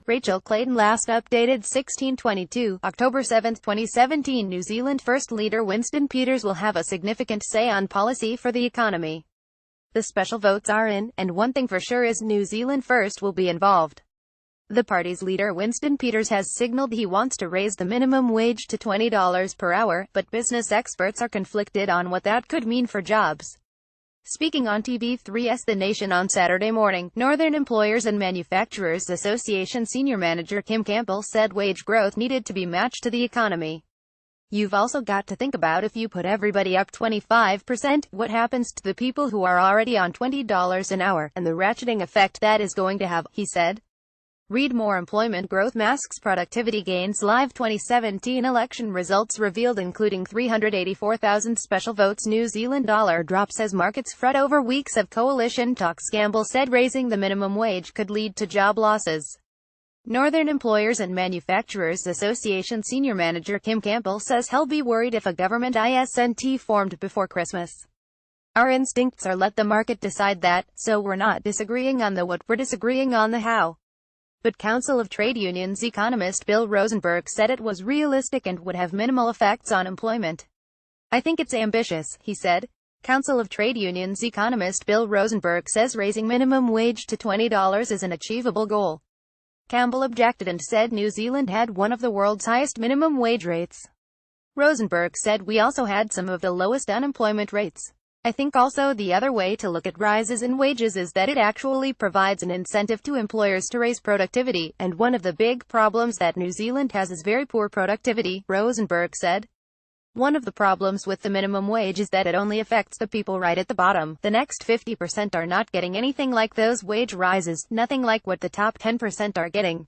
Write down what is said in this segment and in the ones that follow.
CLAYTON Last updated 1622, October 7, 2017. New Zealand First Leader Winston Peters will have a significant say on policy for the economy. The special votes are in, and one thing for sure is New Zealand First will be involved. The party's leader Winston Peters has signaled he wants to raise the minimum wage to $20 per hour, but business experts are conflicted on what that could mean for jobs. Speaking on TV3's The Nation on Saturday morning, Northern Employers and Manufacturers Association Senior Manager Kim Campbell said wage growth needed to be matched to the economy. You've also got to think about if you put everybody up 25%, what happens to the people who are already on $20 an hour, and the ratcheting effect that is going to have, he said. Read more. Employment growth masks productivity gains. Live 2017 election results revealed, including 384,000 special votes. New Zealand dollar drops as markets fret over weeks of coalition talks. Campbell said raising the minimum wage could lead to job losses. Northern Employers and Manufacturers Association Senior Manager Kim Campbell says he'll be worried if a government isn't formed before Christmas. Our instincts are let the market decide that, so we're not disagreeing on the what, we're disagreeing on the how. But Council of Trade Unions economist Bill Rosenberg said it was realistic and would have minimal effects on employment. I think it's ambitious, he said. Council of Trade Unions economist Bill Rosenberg says raising minimum wage to $20 is an achievable goal. Campbell objected and said New Zealand had one of the world's highest minimum wage rates. Rosenberg said we also had some of the lowest unemployment rates. I think also the other way to look at rises in wages is that it actually provides an incentive to employers to raise productivity, and one of the big problems that New Zealand has is very poor productivity, Rosenberg said. One of the problems with the minimum wage is that it only affects the people right at the bottom. The next 50% are not getting anything like those wage rises, nothing like what the top 10% are getting.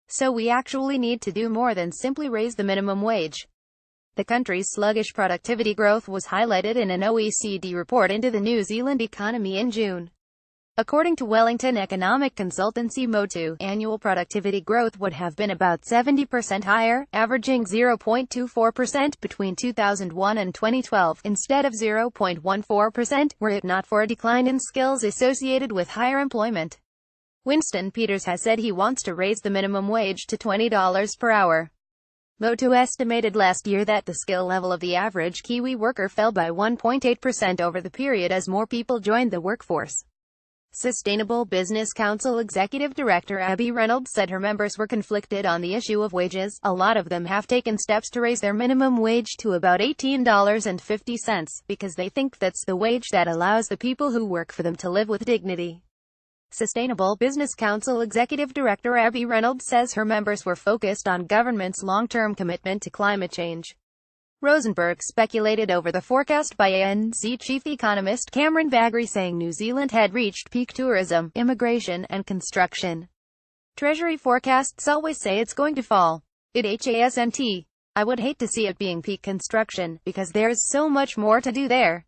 So we actually need to do more than simply raise the minimum wage. The country's sluggish productivity growth was highlighted in an OECD report into the New Zealand economy in June. According to Wellington economic consultancy Motu, annual productivity growth would have been about 70% higher, averaging 0.24% between 2001 and 2012, instead of 0.14%, were it not for a decline in skills associated with higher employment. Winston Peters has said he wants to raise the minimum wage to $20 per hour. Motu estimated last year that the skill level of the average Kiwi worker fell by 1.8% over the period as more people joined the workforce. Sustainable Business Council Executive Director Abby Reynolds said her members were conflicted on the issue of wages. A lot of them have taken steps to raise their minimum wage to about $18.50, because they think that's the wage that allows the people who work for them to live with dignity. Sustainable Business Council Executive Director Abby Reynolds says her members were focused on government's long-term commitment to climate change. Rosenberg speculated over the forecast by ANC chief economist Cameron Bagri, saying New Zealand had reached peak tourism, immigration, and construction. Treasury forecasts always say it's going to fall. It hasn't. I would hate to see it being peak construction, because there's so much more to do there.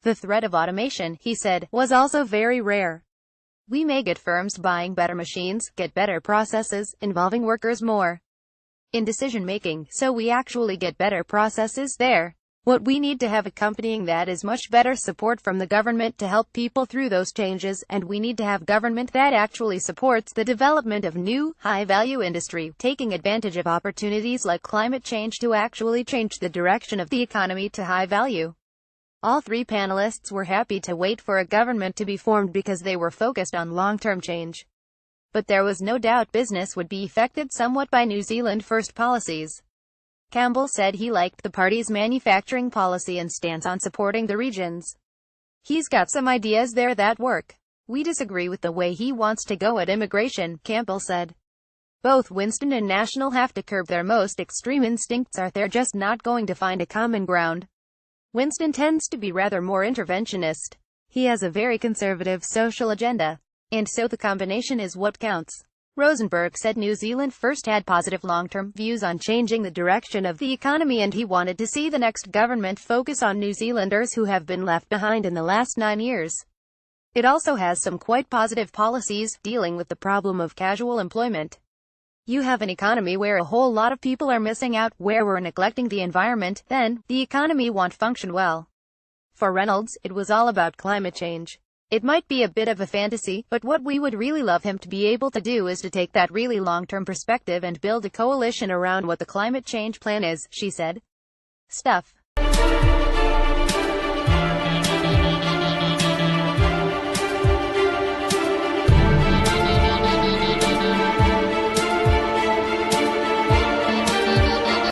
The threat of automation, he said, was also very rare. We may get firms buying better machines, get better processes, involving workers more in decision-making, so we actually get better processes there. What we need to have accompanying that is much better support from the government to help people through those changes, and we need to have government that actually supports the development of new, high-value industry, taking advantage of opportunities like climate change to actually change the direction of the economy to high value. All three panelists were happy to wait for a government to be formed because they were focused on long-term change. But there was no doubt business would be affected somewhat by New Zealand First policies. Campbell said he liked the party's manufacturing policy and stance on supporting the regions. He's got some ideas there that work. We disagree with the way he wants to go at immigration, Campbell said. Both Winston and National have to curb their most extreme instincts, or they're just not going to find a common ground. Winston tends to be rather more interventionist. He has a very conservative social agenda. And so the combination is what counts. Rosenberg said New Zealand First had positive long-term views on changing the direction of the economy, and he wanted to see the next government focus on New Zealanders who have been left behind in the last 9 years. It also has some quite positive policies, dealing with the problem of casual employment. You have an economy where a whole lot of people are missing out, where we're neglecting the environment, then the economy won't function well. For Reynolds, it was all about climate change. It might be a bit of a fantasy, but what we would really love him to be able to do is to take that really long-term perspective and build a coalition around what the climate change plan is, she said. Stuff.